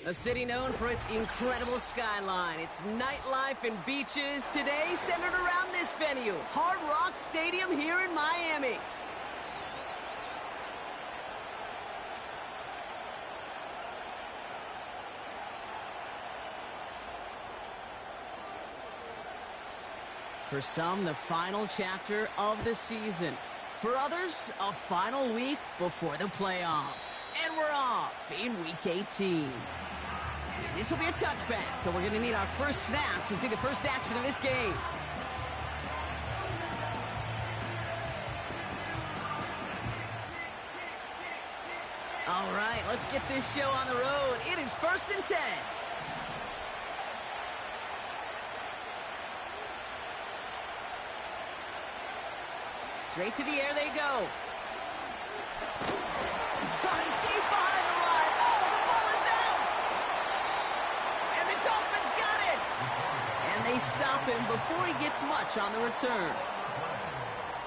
A city known for its incredible skyline, its nightlife and beaches, today centered around this venue, Hard Rock Stadium here in Miami. For some, the final chapter of the season. For others, a final week before the playoffs. And we're off in Week 18. This will be a touchback, so we're going to need our first snap to see the first action of this game. All right, let's get this show on the road. It is 1st and 10. Straight to the air they go. Going deep behind the line. Oh, the ball is out! And the Dolphins got it! And they stop him before he gets much on the return.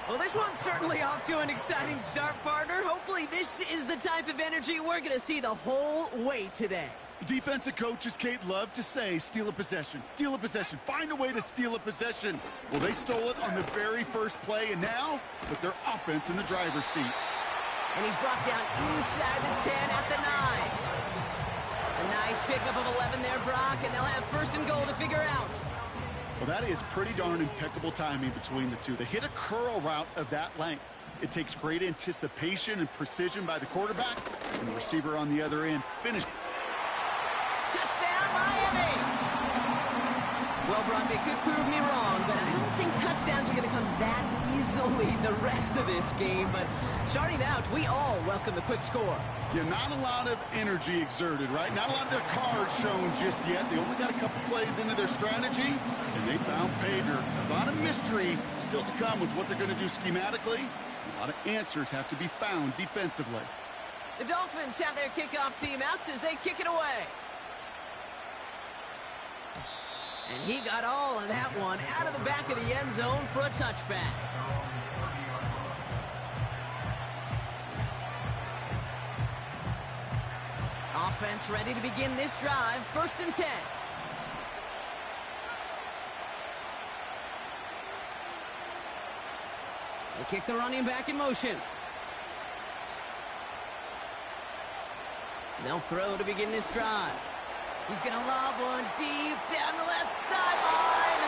Well, this one's certainly off to an exciting start, partner. Hopefully this is the type of energy we're going to see the whole way today. Defensive coaches, Kate, love to say, steal a possession, find a way to steal a possession. Well, they stole it on the very first play, and now put their offense in the driver's seat. And he's brought down inside the 10 at the 9. A nice pickup of 11 there, Brock, and they'll have 1st and goal to figure out. Well, that is pretty darn impeccable timing between the two. They hit a curl route of that length. It takes great anticipation and precision by the quarterback, and the receiver on the other end finished. Touchdown, Miami! Well, Brock, they could prove me wrong, but I don't think touchdowns are going to come that easily the rest of this game. But starting out, we all welcome the quick score. Yeah, not a lot of energy exerted, right? Not a lot of their cards shown just yet. They only got a couple plays into their strategy, and they found pay dirt. A lot of mystery still to come with what they're going to do schematically. A lot of answers have to be found defensively. The Dolphins have their kickoff team out as they kick it away. And he got all of that one out of the back of the end zone for a touchback. Offense ready to begin this drive. 1st and 10. They kick the running back in motion. They'll throw to begin this drive. He's going to lob one deep down the left sideline.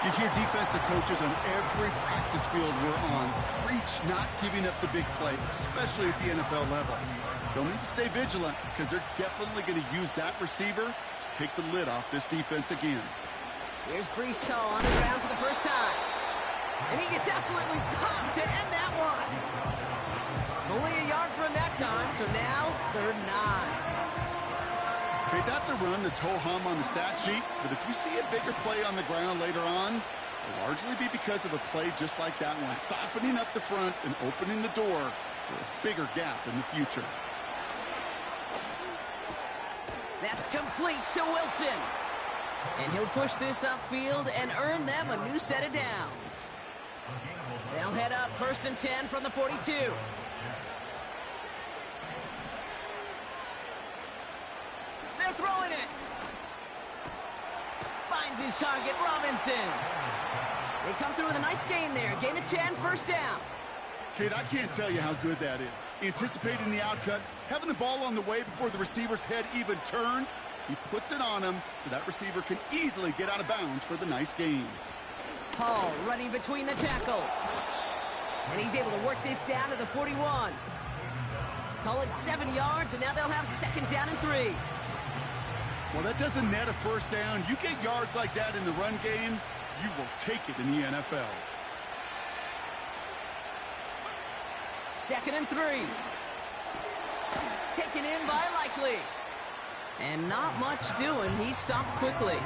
You hear defensive coaches on every practice field we're on preach not giving up the big play, especially at the NFL level. They'll need to stay vigilant because they're definitely going to use that receiver to take the lid off this defense again. Here's Breece Hall on the ground for the first time. And he gets absolutely pumped to end that one. Only a yard for him that time, so now 3rd and 9. Okay, that's a run that's ho-hum on the stat sheet, but if you see a bigger play on the ground later on, it'll largely be because of a play just like that one, softening up the front and opening the door for a bigger gap in the future. That's complete to Wilson. And he'll push this upfield and earn them a new set of downs. They'll head up 1st and 10 from the 42. They're throwing it. Finds his target, Robinson. They come through with a nice gain there. Gain of 10, 1st down. Kate, I can't tell you how good that is. Anticipating the outcut, having the ball on the way before the receiver's head even turns. He puts it on him so that receiver can easily get out of bounds for the nice gain. Hall running between the tackles. And he's able to work this down to the 41. Call it 7 yards, and now they'll have 2nd down and 3. Well, that doesn't net a 1st down. You get yards like that in the run game, you will take it in the NFL. 2nd and 3. Taken in by Likely. And not much doing. He stopped quickly.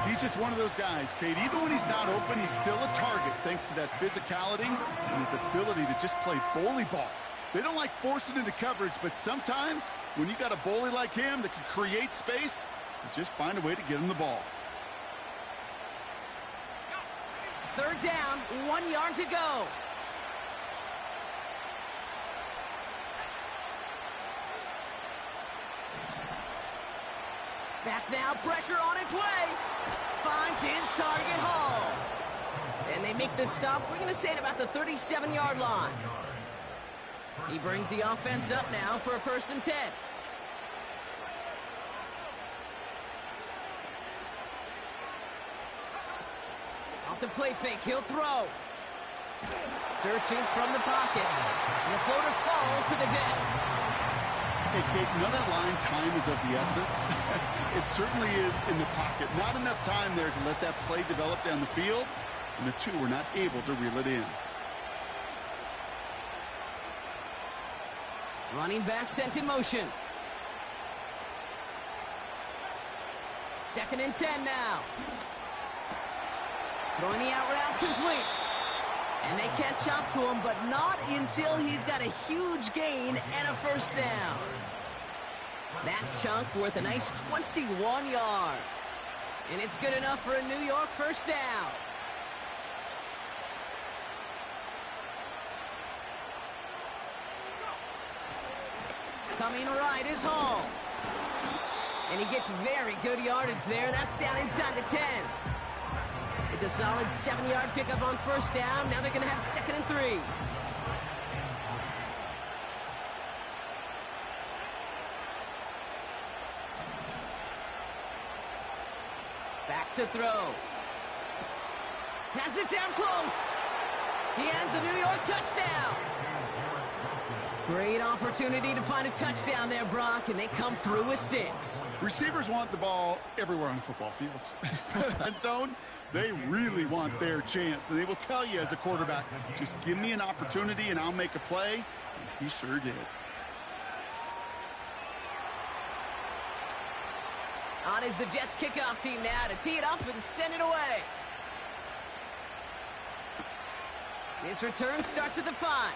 He's just one of those guys, Kate. Even when he's not open, he's still a target thanks to that physicality and his ability to just play bully ball. They don't like forcing into coverage, but sometimes when you got a bully like him that can create space, you just find a way to get him the ball. 3rd down, 1 yard to go. Back now, pressure on its way. Finds his target Hall. And they make the stop. We're going to say it about the 37-yard line. He brings the offense up now for a 1st and 10. Off the play fake, he'll throw. Searches from the pocket. And the floater falls to the deck. Hey, Kate, you know that line, time is of the essence? It certainly is in the pocket. Not enough time there to let that play develop down the field, and the two were not able to reel it in. Running back sent in motion. 2nd and 10 now. Throwing the out route complete. And they catch up to him, but not until he's got a huge gain and a 1st down. That chunk worth a nice 21 yards. And it's good enough for a New York 1st down. Coming right is Hall. And he gets very good yardage there. That's down inside the 10. It's a solid 7-yard pickup on 1st down. Now they're going to have 2nd and 3. Back to throw. Has it down close. He has the New York touchdown. Great opportunity to find a touchdown there, Brock, and they come through with 6. Receivers want the ball everywhere on football fields. Red zone, they really want their chance. And they will tell you as a quarterback, just give me an opportunity and I'll make a play. And he sure did. On is the Jets kickoff team now to tee it up and send it away. This return starts at the 5.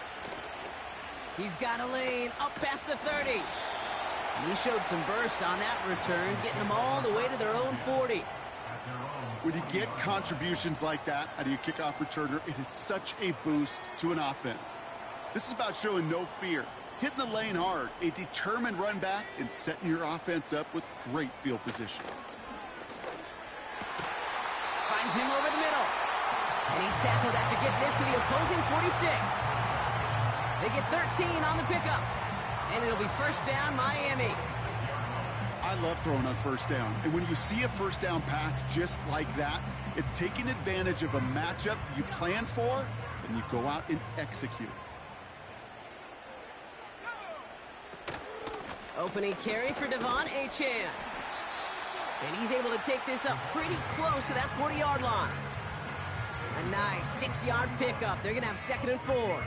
He's got a lane up past the 30. And he showed some burst on that return, getting them all the way to their own 40. When you get contributions like that out of your kickoff returner, it is such a boost to an offense. This is about showing no fear, hitting the lane hard, a determined run back, and setting your offense up with great field position. Finds him over the middle. And he's tackled after getting this to the opposing 46. They get 13 on the pickup. And it'll be 1st down, Miami. I love throwing on 1st down. And when you see a 1st down pass just like that, it's taking advantage of a matchup you plan for, and you go out and execute. Opening carry for Devon Achane. And he's able to take this up pretty close to that 40-yard line. A nice 6-yard pickup. They're going to have 2nd and 4.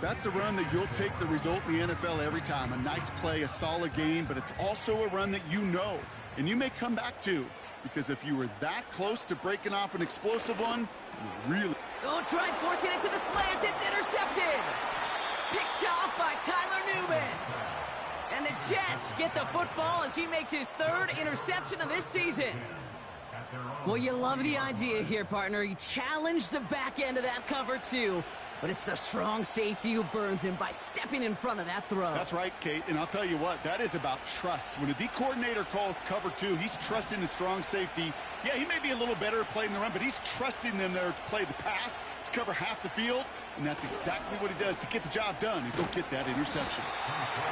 That's a run that you'll take the result in the NFL every time. A nice play, a solid gain, but it's also a run that you know and you may come back to, because if you were that close to breaking off an explosive one, you really... Oh, tried forcing it to the slant. It's intercepted. Picked off by Tyler Newman. And the Jets get the football as he makes his 3rd interception of this season. Well, you love the idea here, partner. He challenged the back end of that cover, too. But it's the strong safety who burns him by stepping in front of that throw. That's right, Kate. And I'll tell you what, that is about trust. When a D coordinator calls cover 2, he's trusting the strong safety. Yeah, he may be a little better at playing the run, but he's trusting them there to play the pass, to cover half the field. And that's exactly what he does to get the job done and go get that interception.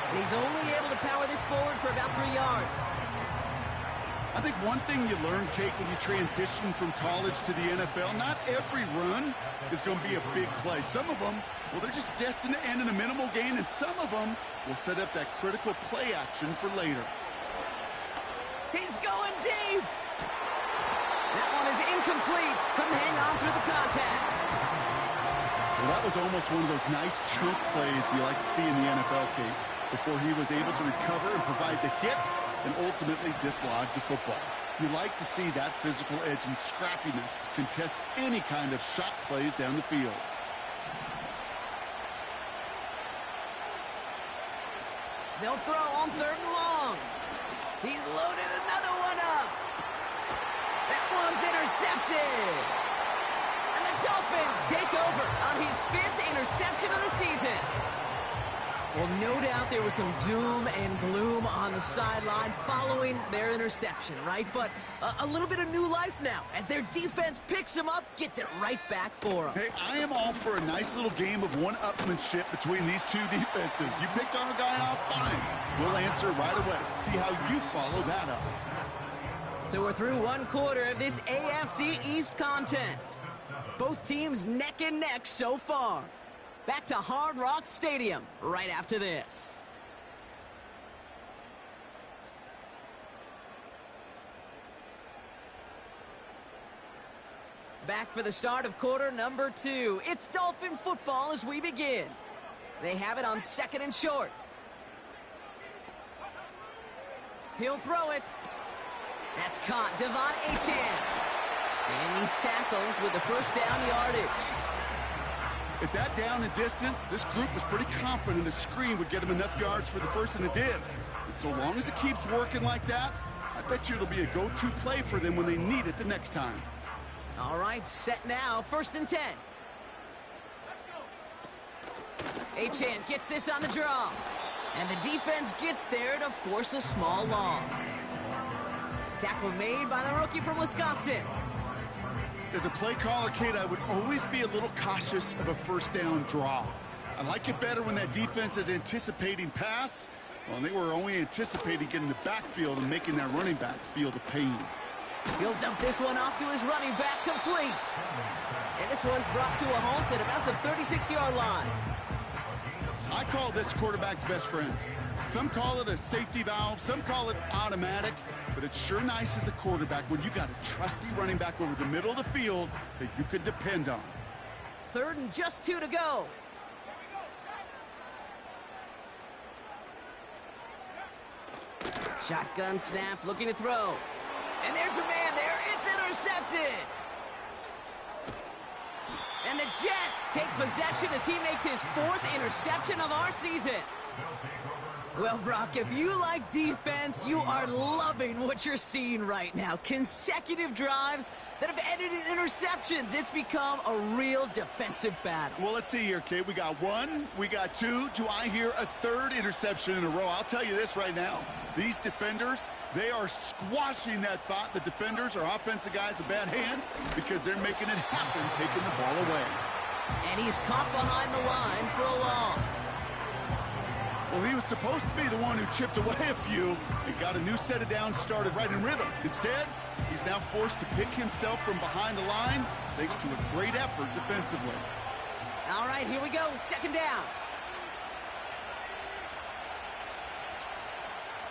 And he's only able to power this forward for about 3 yards. I think one thing you learn, Kate, when you transition from college to the NFL, not every run is going to be a big play. Some of them, well, they're just destined to end in a minimal gain, and some of them will set up that critical play action for later. He's going deep. That one is incomplete. Couldn't hang on through the contact. Well, that was almost one of those nice chunk plays you like to see in the NFL, Kate, before he was able to recover and provide the hit and ultimately dislodge the football. You like to see that physical edge and scrappiness to contest any kind of shot plays down the field. They'll throw on 3rd and long. He's loaded another one up. That one's intercepted. And the Dolphins take over on his 5th interception of the season. Well, no doubt there was some doom and gloom on the sideline following their interception, right? But a little bit of new life now as their defense picks them up, gets it right back for them. Hey, I am all for a nice little game of one-upmanship between these two defenses. You picked our guy off, fine. We'll answer right away. See how you follow that up. So we're through one quarter of this AFC East contest. Both teams neck and neck so far. Back to Hard Rock Stadium right after this. Back for the start of quarter number 2. It's Dolphin football as we begin. They have it on 2nd and short. He'll throw it. That's caught. Devon Achane. And he's tackled with the first down yardage. At that down and distance, this group was pretty confident a screen would get him enough yards for the first, and it did. And so long as it keeps working like that, I bet you it'll be a go-to play for them when they need it the next time. All right, set now, 1st and 10. Achane gets this on the draw. And the defense gets there to force a small loss. Tackle made by the rookie from Wisconsin. As a play caller, Kate, I would always be a little cautious of a first down draw. I like it better when that defense is anticipating pass. Well, they were only anticipating getting the backfield and making that running back feel the pain. He'll dump this one off to his running back, complete. And this one's brought to a halt at about the 36-yard line. I call this quarterback's best friend. Some call it a safety valve, some call it automatic, but it's sure nice as a quarterback when you got a trusty running back over the middle of the field that you can depend on. 3rd and just 2 to go. Shotgun snap, looking to throw. And there's a man there. It's intercepted. And the Jets take possession as he makes his 4th interception of our season. Well, Brock, if you like defense, you are loving what you're seeing right now. Consecutive drives that have ended in interceptions. It's become a real defensive battle. Well, let's see here, Kate. We got 1, we got 2. Do I hear a 3rd interception in a row? I'll tell you this right now. These defenders, they are squashing that thought. The defenders are offensive guys with bad hands because they're making it happen, taking the ball away. And he's caught behind the line for a loss. Well, he was supposed to be the one who chipped away a few and got a new set of downs started right in rhythm. Instead, he's now forced to pick himself from behind the line thanks to a great effort defensively. All right, here we go. 2nd down.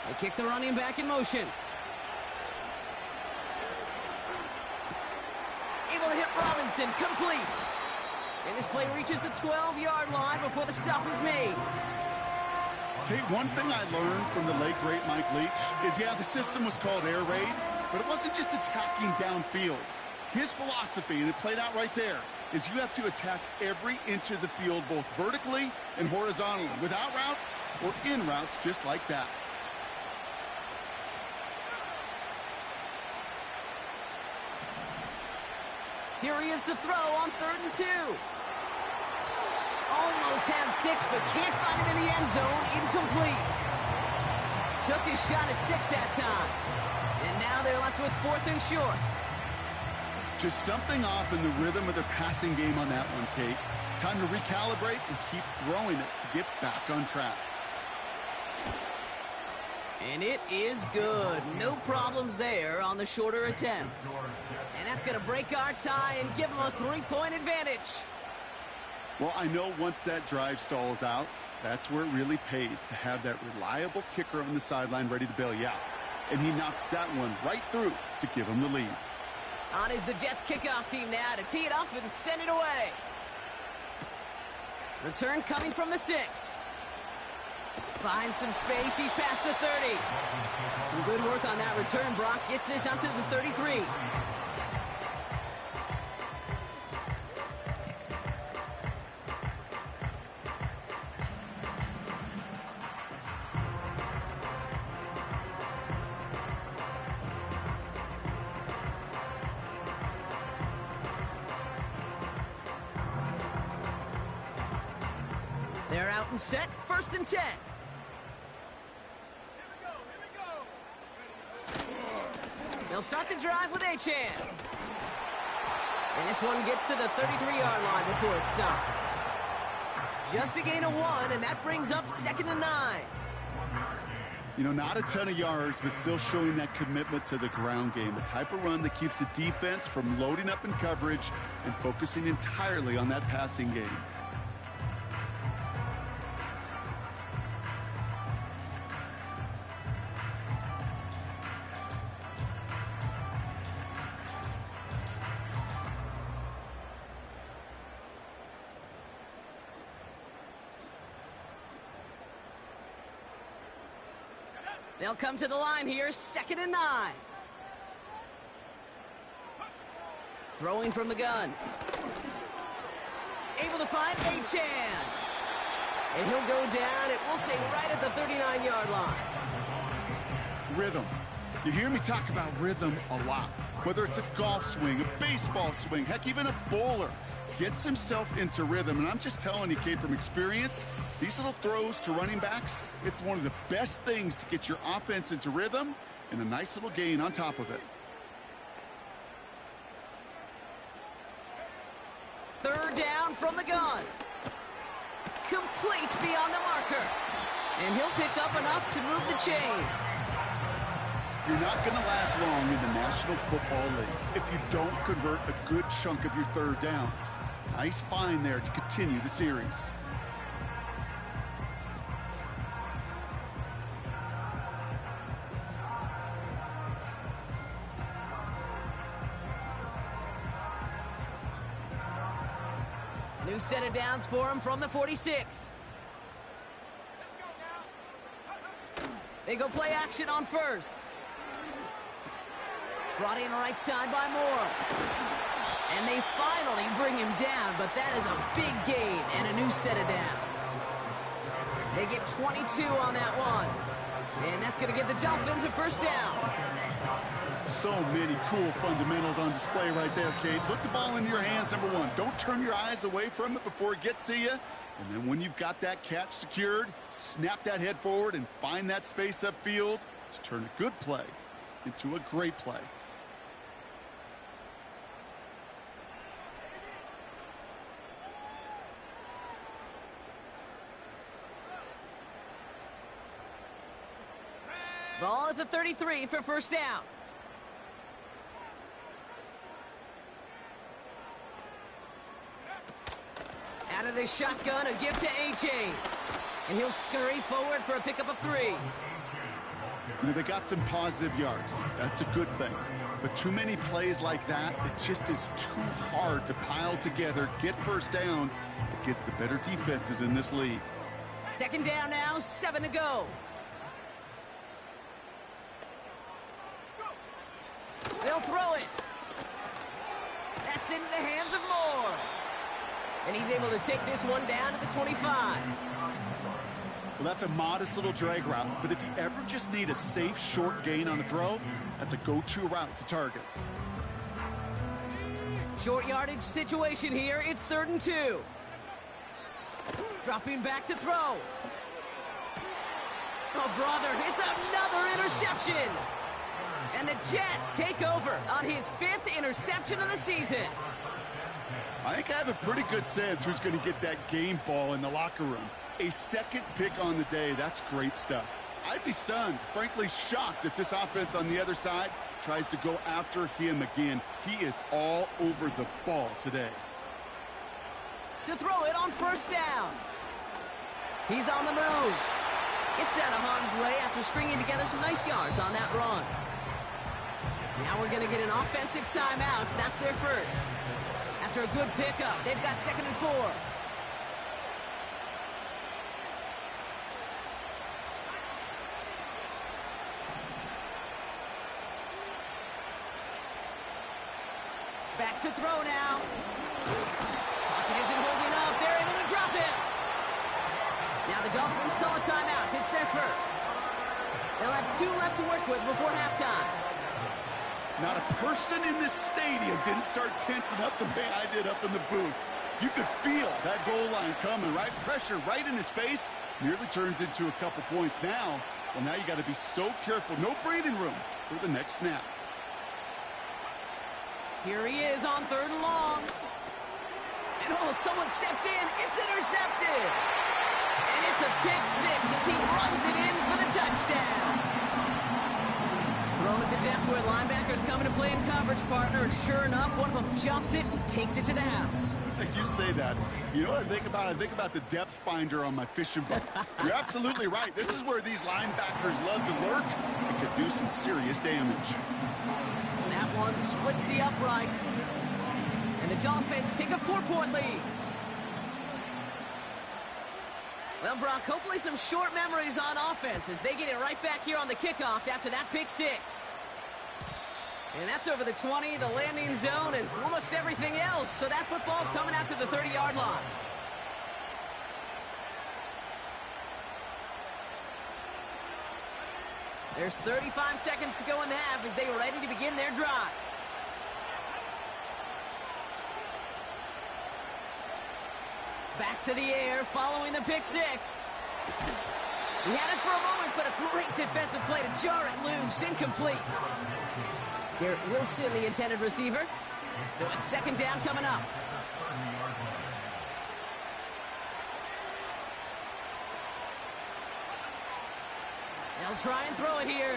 They kick the running back in motion. Able to hit Robinson, complete. And this play reaches the 12-yard line before the stop is made. Kate, one thing I learned from the late, great Mike Leach is, yeah, the system was called air raid, but it wasn't just attacking downfield. His philosophy, and it played out right there, is you have to attack every inch of the field, both vertically and horizontally, without routes or in routes just like that. Here he is to throw on 3rd and 2. Almost had 6, but can't find him in the end zone. Incomplete. Took his shot at 6 that time. And now they're left with 4th and short. Just something off in the rhythm of their passing game on that one, Kate. Time to recalibrate and keep throwing it to get back on track. And it is good. No problems there on the shorter attempt. And that's going to break our tie and give them a 3-point advantage. Well, I know once that drive stalls out, that's where it really pays to have that reliable kicker on the sideline ready to bail you out. And he knocks that one right through to give him the lead. On is the Jets kickoff team now to tee it up and send it away. Return coming from the 6. Finds some space. He's past the 30. Some good work on that return. Brock gets this up to the 33. They're out and set, 1st and 10. They'll start the drive with Achane. And this one gets to the 33-yard line before it's stopped. Just a gain of 1, and that brings up 2nd and 9. You know, not a ton of yards, but still showing that commitment to the ground game. The type of run that keeps the defense from loading up in coverage and focusing entirely on that passing game. They'll come to the line here, 2nd and 9. Throwing from the gun. Able to find Achane. And he'll go down, and we'll say right at the 39-yard line. Rhythm. You hear me talk about rhythm a lot. Whether it's a golf swing, a baseball swing, heck, even a bowler gets himself into rhythm. And I'm just telling you, Kate, from experience, these little throws to running backs, it's one of the best things to get your offense into rhythm and a nice little gain on top of it. 3rd down from the gun. Complete beyond the marker. And he'll pick up enough to move the chains. You're not going to last long in the National Football League if you don't convert a good chunk of your 3rd downs. Nice find there to continue the series. New set of downs for him from the 46. They go play action on 1st. Brought in right side by Moore. And they finally bring him down, but that is a big gain and a new set of downs. They get 22 on that one. And that's going to give the Dolphins a 1st down. So many cool fundamentals on display right there, Kate. Put the ball in your hands, number 1. Don't turn your eyes away from it before it gets to you. And then when you've got that catch secured, snap that head forward and find that space upfield to turn a good play into a great play. Ball at the 33 for 1st down. Out of the shotgun, a gift to Achane. And he'll scurry forward for a pickup of 3. You know, they got some positive yards. That's a good thing. But too many plays like that, it just is too hard to pile together, get 1st downs against the better defenses in this league. 2nd down now, 7 to go. They'll throw it. That's into the hands of Moore. And he's able to take this one down to the 25. Well, that's a modest little drag route, but if you ever just need a safe, short gain on a throw, that's a go-to route to target. Short yardage situation here. It's 3rd and 2. Dropping back to throw. Oh, brother, it's another interception. And the Jets take over on his 5th interception of the season. I think I have a pretty good sense who's going to get that game ball in the locker room. A 2nd pick on the day, that's great stuff. I'd be stunned, frankly shocked, if this offense on the other side tries to go after him again. He is all over the ball today. To throw it on 1st down. He's on the move. Gets out of harm's way after stringing together some nice yards on that run. Now we're going to get an offensive timeout. That's their 1st. After a good pickup, they've got 2nd and 4. Back to throw now. Pocket isn't holding up. They're able to drop him. Now the Dolphins call a timeout. It's their 1st. They'll have 2 left to work with before halftime. Not a person in this stadium didn't start tensing up the way I did up in the booth. You could feel that goal line coming, right? Pressure right in his face. Nearly turns into a couple points now. Well, now you got to be so careful. No breathing room for the next snap. Here he is on 3rd and long. And oh, someone stepped in. It's intercepted. And it's a pick 6 as he runs it in for the touchdown. Thrown at the depth where linebackers come into play in coverage, partner. And sure enough, one of them jumps it and takes it to the house. You say that. You know what I think about? I think about the depth finder on my fishing boat. You're absolutely right. This is where these linebackers love to lurk and could do some serious damage. That one splits the uprights. And the Dolphins take a 4-point lead. Well, Brock, hopefully some short memories on offense as they get it right back here on the kickoff after that pick 6. And that's over the 20, the landing zone, and almost everything else. So that football coming out to the 30-yard line. There's 35 seconds to go in the half as they are ready to begin their drive. Back to the air following the pick 6. He had it for a moment, but a great defensive play to jar it loose. Incomplete. Garrett Wilson, the intended receiver. So it's 2nd down coming up. They'll try and throw it here.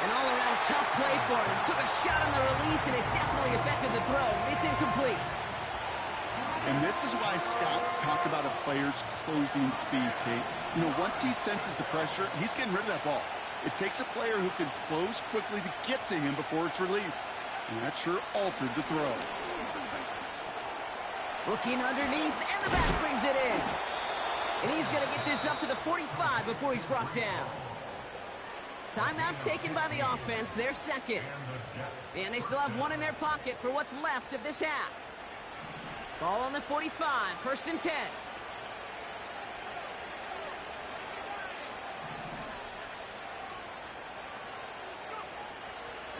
An all-around tough play for him. He took a shot on the release, and it definitely affected the throw. It's incomplete. And this is why scouts talk about a player's closing speed, Kate. You know, once he senses the pressure, he's getting rid of that ball. It takes a player who can close quickly to get to him before it's released. And that sure altered the throw. Looking underneath, and the back brings it in. And he's going to get this up to the 45 before he's brought down. Timeout taken by the offense, their 2nd. And they still have one in their pocket for what's left of this half. Ball on the 45, 1st and 10.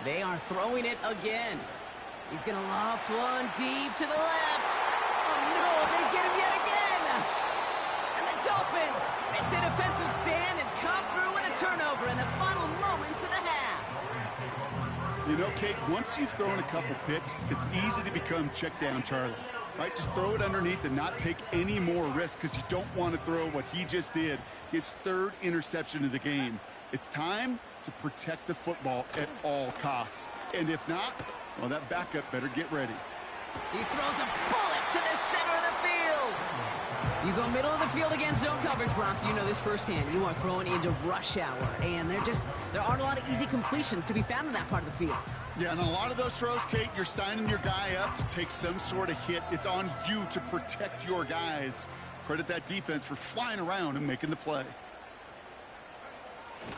They are throwing it again. He's going to loft one deep to the left. Oh, no, they get him yet again. And the Dolphins make the defensive stand and come through with a turnover in the final moments of the half. You know, Kate, once you've thrown a couple picks, it's easy to become check down Charlie. Right? Just throw it underneath and not take any more risk because you don't want to throw what he just did, his 3rd interception of the game. It's time to protect the football at all costs. And if not, well, that backup better get ready. He throws a bullet to the center of the field. You go middle of the field against zone coverage, Brock. You know this firsthand. You are throwing into rush hour, and there aren't a lot of easy completions to be found in that part of the field. Yeah, and a lot of those throws, Kate, you're signing your guy up to take some sort of hit. It's on you to protect your guys. Credit that defense for flying around and making the play.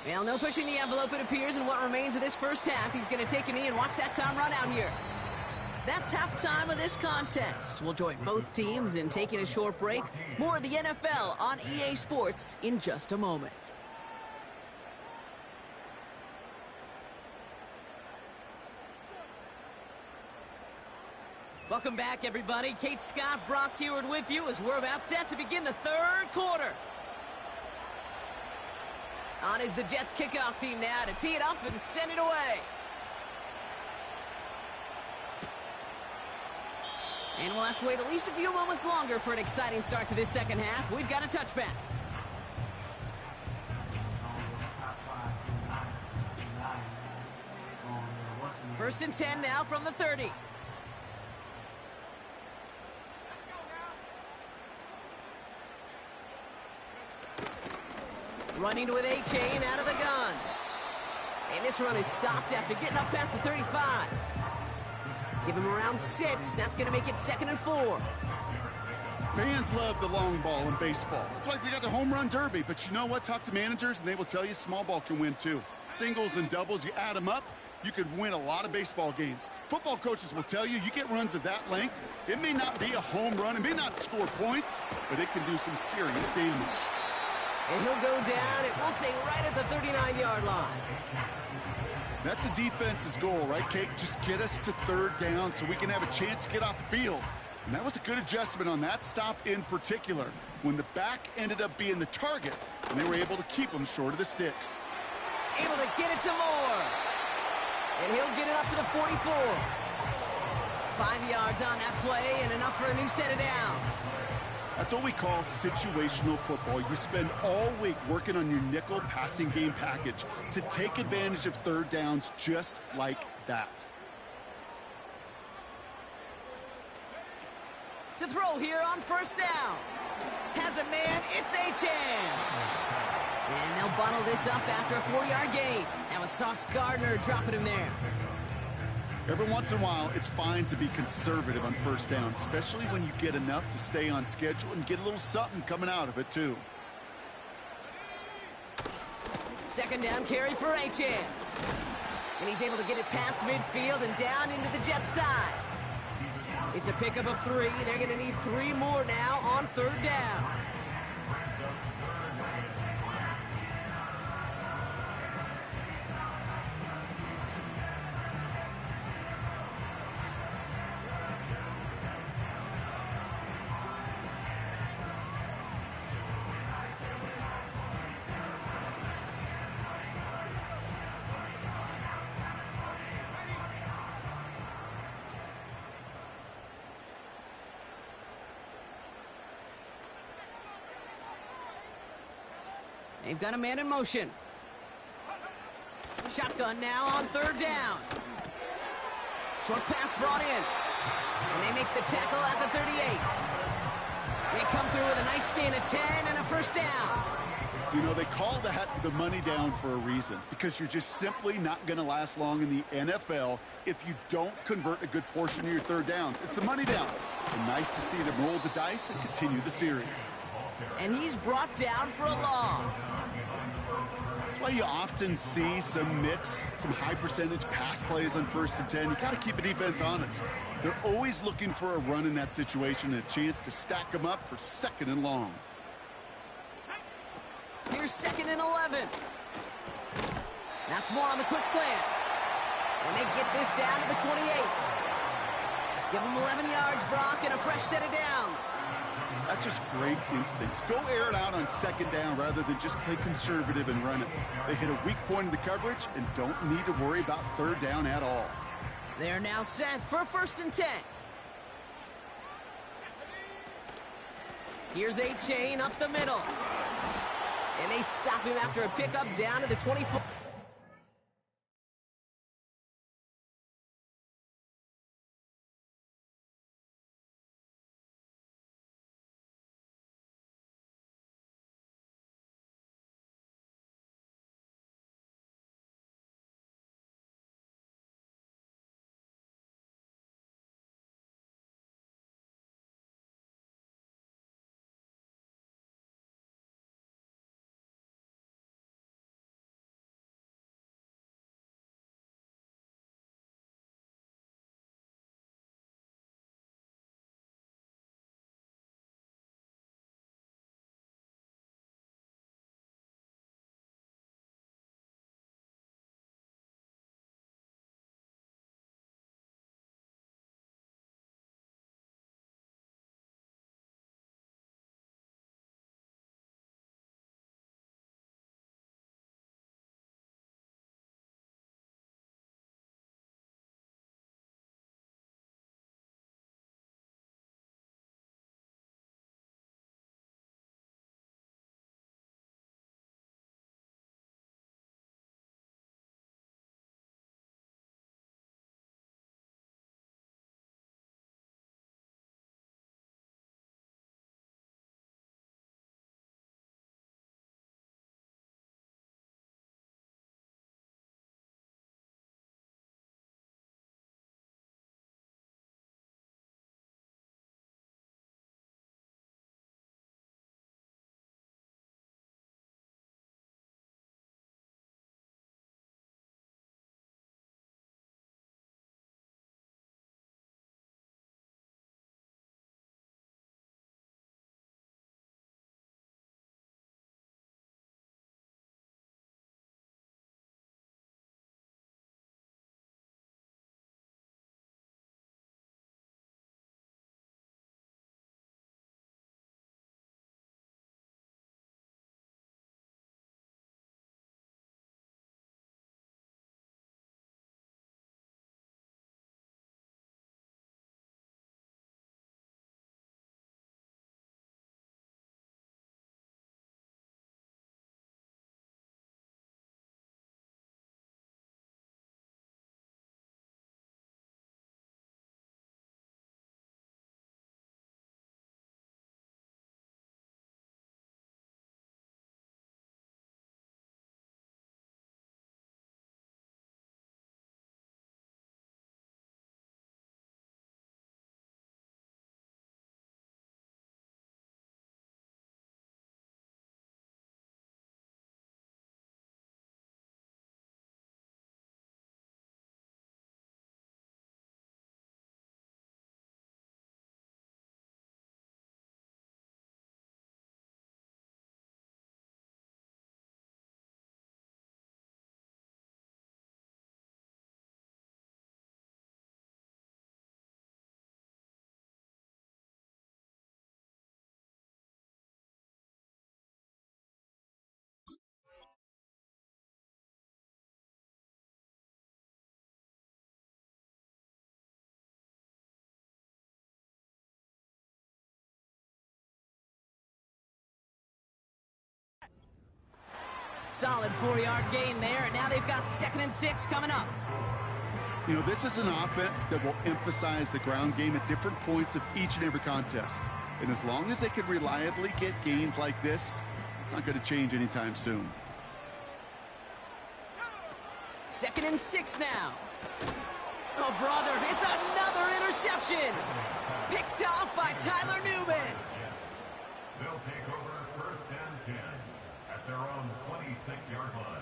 Well, no pushing the envelope, it appears, in what remains of this first half. He's going to take a knee and watch that time run out here. That's halftime of this contest. We'll join both teams in taking a short break. More of the NFL on EA Sports in just a moment. Welcome back, everybody. Kate Scott, Brock Heward with you as we're about set to begin the 3rd quarter. On is the Jets kickoff team now to tee it up and send it away. And we'll have to wait at least a few moments longer for an exciting start to this 2nd half. We've got a touchback. First and 10 now from the 30. Running with A-Chain out of the gun. And this run is stopped after getting up past the 35. Give him around 6. That's going to make it 2nd and 4. Fans love the long ball in baseball. It's like we got the home run derby. But you know what? Talk to managers, and they will tell you small ball can win, too. Singles and doubles, you add them up, you could win a lot of baseball games. Football coaches will tell you, you get runs of that length, it may not be a home run, it may not score points, but it can do some serious damage. And he'll go down, and we'll say right at the 39-yard line. That's a defense's goal, right, Kate? Just get us to third down so we can have a chance to get off the field. And that was a good adjustment on that stop in particular, when the back ended up being the target, and they were able to keep them short of the sticks. Able to get it to Moore. And he'll get it up to the 44. 5 yards on that play and enough for a new set of downs. That's what we call situational football. You spend all week working on your nickel passing game package to take advantage of third downs just like that. To throw here on first down. Has a man, it's Achane. And they'll bundle this up after a 4-yard gain. That was Sauce Gardner dropping him there. Every once in a while, it's fine to be conservative on first down, especially when you get enough to stay on schedule and get a little something coming out of it, too. Second down carry for Achane. And he's able to get it past midfield and down into the Jets side. It's a pickup of 3. They're going to need 3 more now on third down. They've got a man in motion. Shotgun now on third down. Short pass brought in. And they make the tackle at the 38. They come through with a nice gain of 10 and a first down. You know, they call that the money down for a reason, because you're just simply not going to last long in the NFL if you don't convert a good portion of your third downs. It's the money down. And nice to see them roll the dice and continue the series. And he's brought down for a loss. That's why you often see some mix, some high percentage pass plays on 1st and 10. You got to keep a defense honest. They're always looking for a run in that situation and a chance to stack them up for 2nd and long. Here's 2nd and 11. That's more on the quick slant. And they get this down to the 28. Give them 11 yards, Brock, and a fresh set of downs. That's just great instincts. Go air it out on 2nd down rather than just play conservative and run it. They hit a weak point in the coverage and don't need to worry about third down at all. They're now set for 1st and 10. Here's Achane up the middle. And they stop him after a pickup down to the 24. Solid 4-yard gain there, and now they've got 2nd and 6 coming up. You know, this is an offense that will emphasize the ground game at different points of each and every contest. And as long as they can reliably get gains like this, it's not going to change anytime soon. 2nd and 6 now. Oh, brother, it's another interception. Picked off by Tyler Newman. They'll take over 1st and 10 at their own 26-yard line.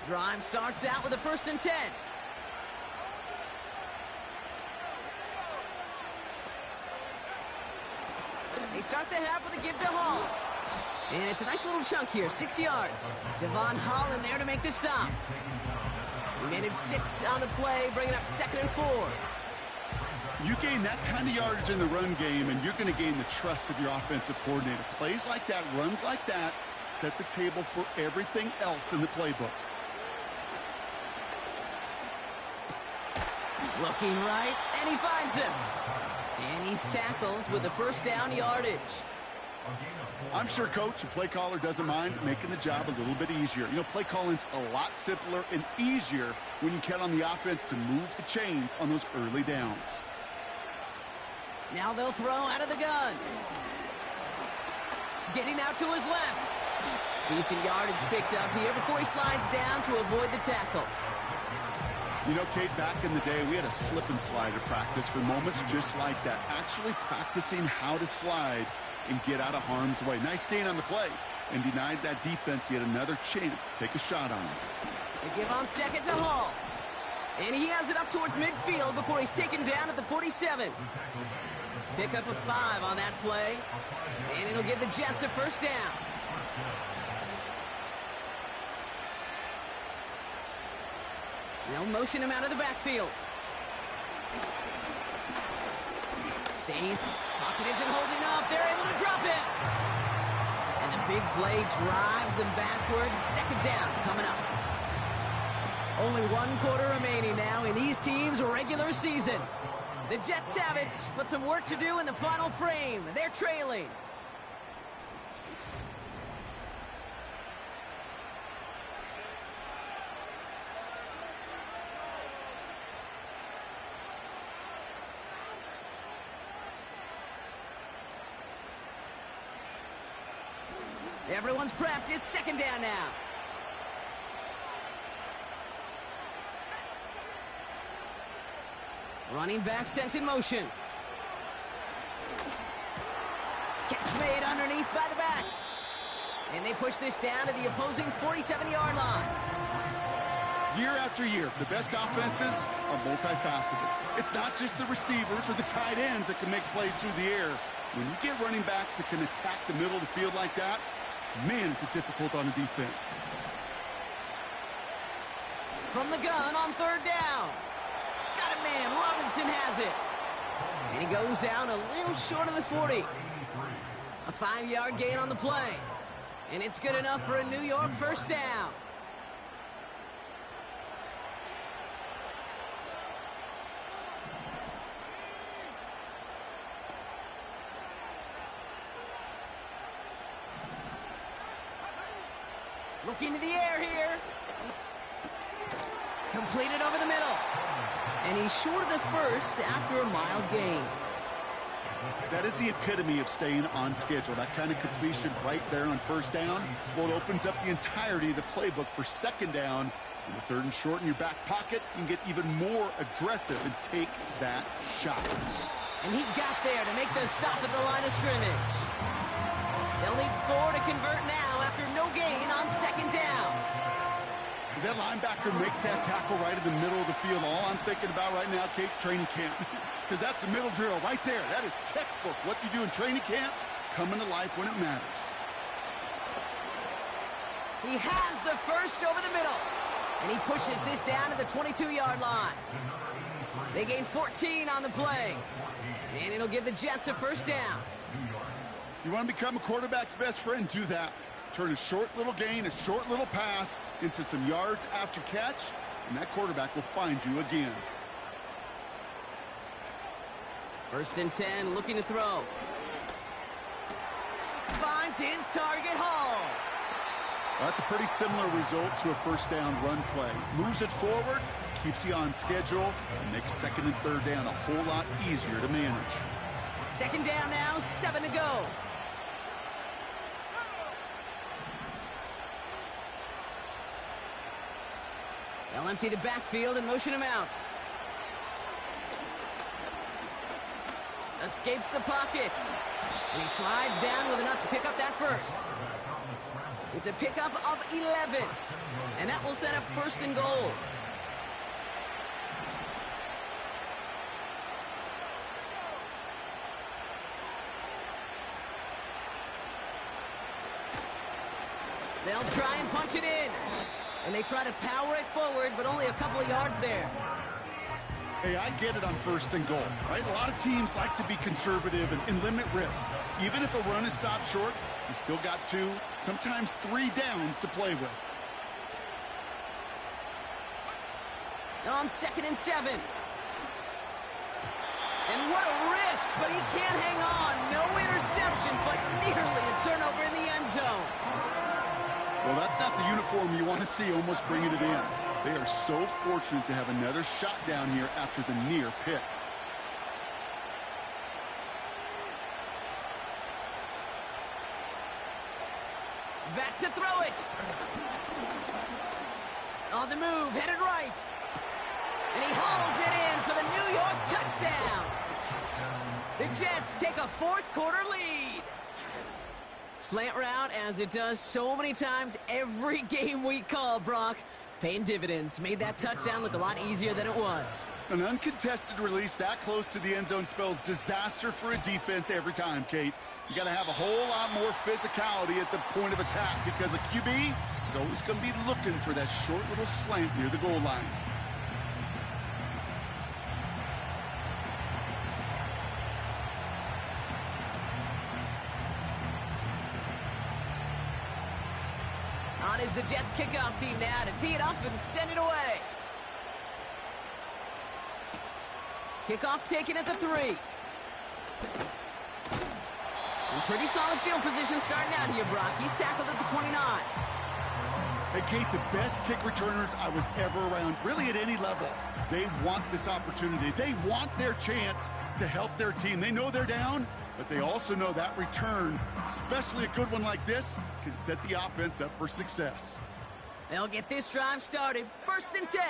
Drive starts out with a 1st and 10. They start the half with a give to Hall. And it's a nice little chunk here, 6 yards. Javon Holland there to make the stop. Minute 6 on the play, bringing up 2nd and 4. You gain that kind of yardage in the run game, and you're going to gain the trust of your offensive coordinator. Plays like that, runs like that, set the table for everything else in the playbook. Looking right, and he finds him. And he's tackled with the 1st down yardage. I'm sure coach and play caller doesn't mind making the job a little bit easier. You know, play calling's a lot simpler and easier when you count on the offense to move the chains on those early downs. Now they'll throw out of the gun. Getting out to his left. Decent yardage picked up here before he slides down to avoid the tackle. You know, Kate, back in the day, we had a slip and slide at practice for moments just like that. Actually practicing how to slide and get out of harm's way. Nice gain on the play, and denied that defense yet another chance to take a shot on him. They give on 2nd to Hall. And he has it up towards midfield before he's taken down at the 47. Pick up a 5 on that play. And it'll give the Jets a 1st down. They'll motion him out of the backfield. Stays. Pocket isn't holding up. They're able to drop it. And the big play drives them backwards. 2nd down coming up. Only 1 quarter remaining now in these teams' regular season. The Jets have it, but some work to do in the final frame. They're trailing. Everyone's prepped. It's 2nd down now. Running back sent in motion. Catch made underneath by the back. And they push this down to the opposing 47-yard line. Year after year, the best offenses are multifaceted. It's not just the receivers or the tight ends that can make plays through the air. When you get running backs that can attack the middle of the field like that, man, is it difficult on the defense. From the gun on 3rd down. Got it, man. Robinson has it. And he goes out a little short of the 40. A 5-yard gain on the play. And it's good enough for a New York 1st down. Looking to the air here. Completed over the middle. And he's short of the 1st after a mild gain. That is the epitome of staying on schedule. That kind of completion right there on 1st down. Well, it opens up the entirety of the playbook for 2nd down. And the 3rd and short in your back pocket, you can get even more aggressive and take that shot. And he got there to make the stop at the line of scrimmage. They'll need 4 to convert now after no gain on 2nd down. As that linebacker makes that tackle right in the middle of the field, all I'm thinking about right now, Kate's training camp. Because that's the middle drill right there. That is textbook. What you do in training camp, coming to life when it matters. He has the 1st over the middle. And he pushes this down to the 22-yard line. They gain 14 on the play. And it'll give the Jets a 1st down. You want to become a quarterback's best friend? Do that. Turn a short little gain, a short little pass into some yards after catch, and that quarterback will find you again. 1st and 10, looking to throw. Finds his target Hall. Well, that's a pretty similar result to a 1st down run play. Moves it forward, keeps you on schedule, and makes 2nd and 3rd down a whole lot easier to manage. 2nd down now, 7 to go. They'll empty the backfield and motion him out. Escapes the pocket. And he slides down with enough to pick up that first. It's a pickup of 11. And that will set up 1st and goal. They'll try and punch it in. And they try to power it forward, but only a couple of yards there. Hey, I get it on 1st and goal, right? A lot of teams like to be conservative and limit risk. Even if a run is stopped short, you still got 2, sometimes 3 downs to play with. On 2nd and 7. And what a risk, but he can't hang on. No interception, but nearly a turnover in the end zone. Well, that's not the uniform you want to see almost bringing it in. They are so fortunate to have another shot down here after the near pick. Back to throw it. On the move, headed right. And he hauls it in for the New York touchdown. The Jets take a 4th quarter lead. Slant route, as it does so many times every game we call, Brock. Paying dividends. Made that touchdown look a lot easier than it was. An uncontested release that close to the end zone spells disaster for a defense every time, Kate. You got to have a whole lot more physicality at the point of attack because a QB is always going to be looking for that short little slant near the goal line. On is the Jets kickoff team now to tee it up and send it away. Kickoff taken at the 3. And pretty solid field position starting out here, Brock. He's tackled at the 29. Hey, Kate, the best kick returners I was ever around, really at any level. They want this opportunity. They want their chance to help their team. They know they're down, but they also know that return, especially a good one like this, can set the offense up for success. They'll get this drive started. 1st and 10.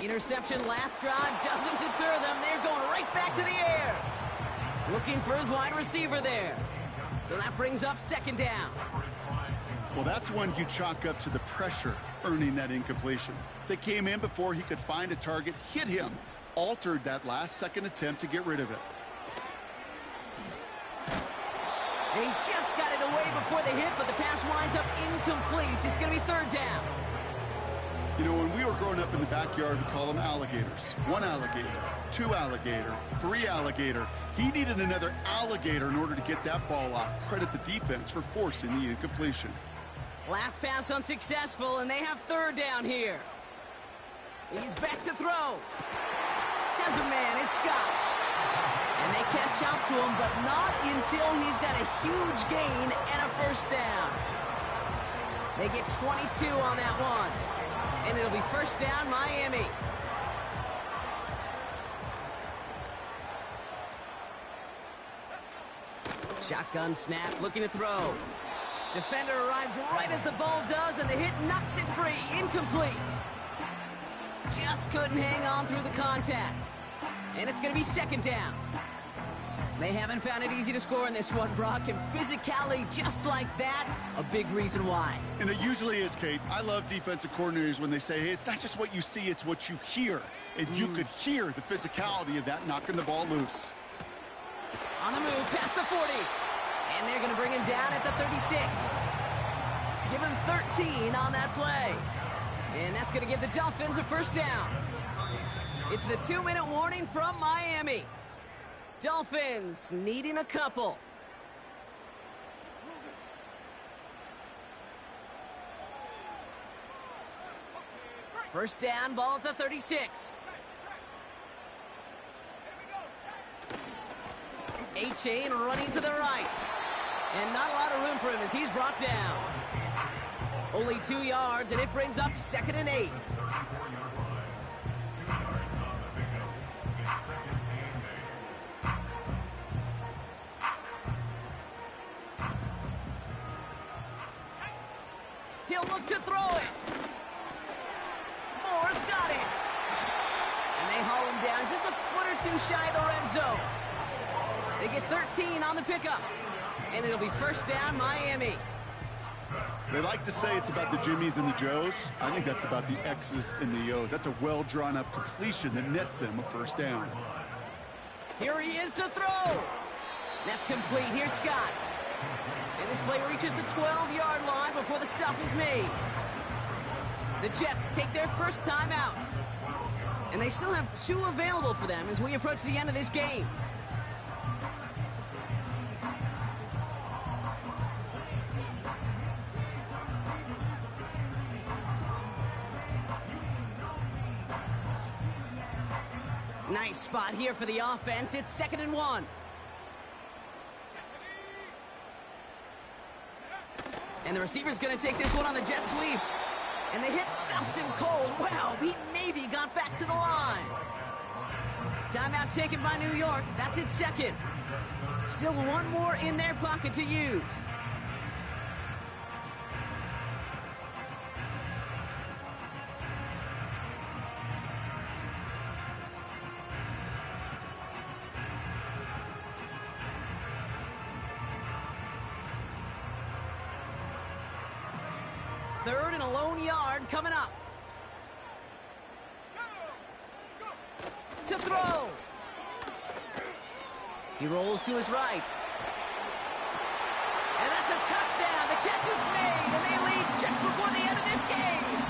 Interception last drive doesn't deter them. They're going right back to the air. Looking for his wide receiver there. So that brings up 2nd down. Well, that's one you chalk up to the pressure earning that incompletion. They came in before he could find a target, hit him, altered that last second attempt to get rid of it. And he just got it away before the hit, but the pass winds up incomplete. It's going to be 3rd down. You know, when we were growing up in the backyard, we call them alligators. 1 alligator, 2 alligator, 3 alligator. He needed another alligator in order to get that ball off. Credit the defense for forcing the incompletion. Last pass unsuccessful, and they have 3rd down here. He's back to throw. Has a man, it's Scott. And they catch up to him, but not until he's got a huge gain and a 1st down. They get 22 on that one. And it'll be 1st down, Miami. Shotgun snap, looking to throw. Defender arrives right as the ball does, and the hit knocks it free. Incomplete. Just couldn't hang on through the contact. And it's going to be 2nd down. They haven't found it easy to score in this one, Brock, and physicality just like that, a big reason why. And it usually is, Kate. I love defensive coordinators when they say, hey, it's not just what you see, it's what you hear. And you could hear the physicality of that knocking the ball loose. On the move, past the 40. And they're going to bring him down at the 36. Give him 13 on that play. And that's going to give the Dolphins a 1st down. It's the 2-minute warning from Miami. Dolphins needing a couple. First down, ball at the 36. A-Chain running to the right. And not a lot of room for him as he's brought down. Only 2 yards, and it brings up 2nd and 8. He'll look to throw it. Moore's got it. And they haul him down just a foot or two shy of the red zone. They get 13 on the pickup. And it'll be first down, Miami. They like to say it's about the Jimmies and the Joes. I think that's about the X's and the O's. That's a well-drawn-up completion that nets them a first down. Here he is to throw. That's complete. Here's Scott. And this play reaches the 12-yard line before the stop is made. The Jets take their first time out. And they still have 2 available for them as we approach the end of this game. Nice spot here for the offense. It's 2nd and 1. And the receiver's going to take this one on the jet sweep. And the hit stops him cold. Wow, he maybe got back to the line. Timeout taken by New York. That's its 2nd. Still 1 more in their pocket to use. Third and a lone yard coming up. To throw. He rolls to his right. And that's a touchdown. The catch is made, and they lead just before the end of this game.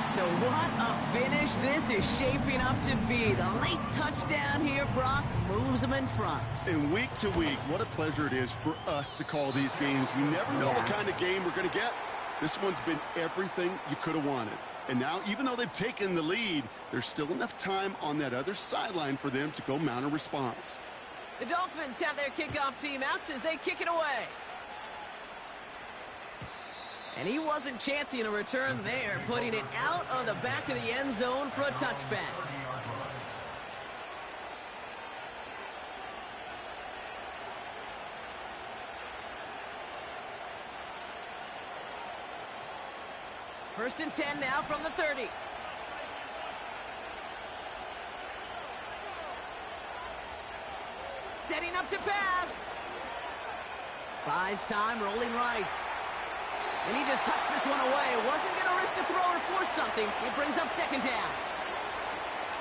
So what a finish this is shaping up to be. The late touchdown here, Brock, moves them in front. And week to week, what a pleasure it is for us to call these games. We never know what kind of game we're going to get. This one's been everything you could have wanted. And now, even though they've taken the lead, there's still enough time on that other sideline for them to go mount a response. The Dolphins have their kickoff team out as they kick it away. And he wasn't chancing a return there, putting it out of the back of the end zone for a touchback. First and 10 now from the 30. Setting up to pass. Buys time, rolling right. And he just hucks this one away. Wasn't going to risk a throw or force something. It brings up 2nd down.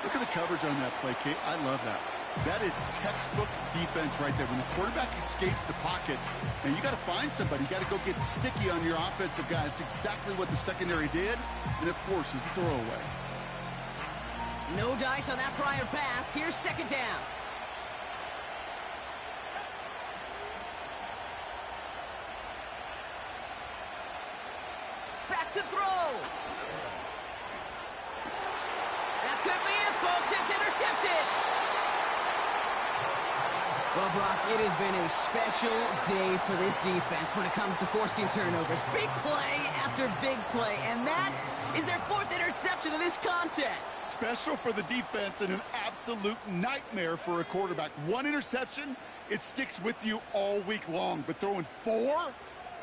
Look at the coverage on that play, Kate. I love that. That is textbook defense right there. When the quarterback escapes the pocket, and you got to find somebody. You got to go get sticky on your offensive guy. It's exactly what the secondary did, and it forces the throwaway. No dice on that prior pass. Here's 2nd down. Back to throw. That could be it, folks. It's intercepted. Well, Brock, it has been a special day for this defense when it comes to forcing turnovers. Big play after big play, and that is their 4th interception of this contest. Special for the defense and an absolute nightmare for a quarterback. 1 interception, it sticks with you all week long. But throwing 4,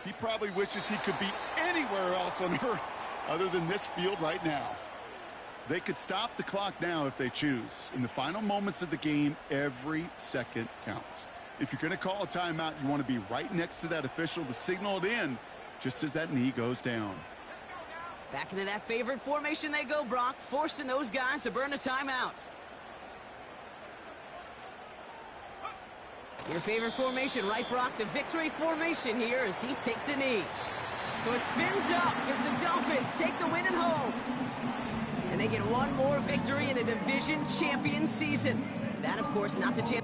he probably wishes he could be anywhere else on earth other than this field right now. They could stop the clock now if they choose. In the final moments of the game, every second counts. If you're going to call a timeout, you want to be right next to that official to signal it in just as that knee goes down. Back into that favorite formation they go, Brock, forcing those guys to burn a timeout. Your favorite formation, right, Brock? The victory formation here as he takes a knee. So it's fins up as the Dolphins take the win at home. And they get 1 more victory in a division champion season. That, of course, not the chance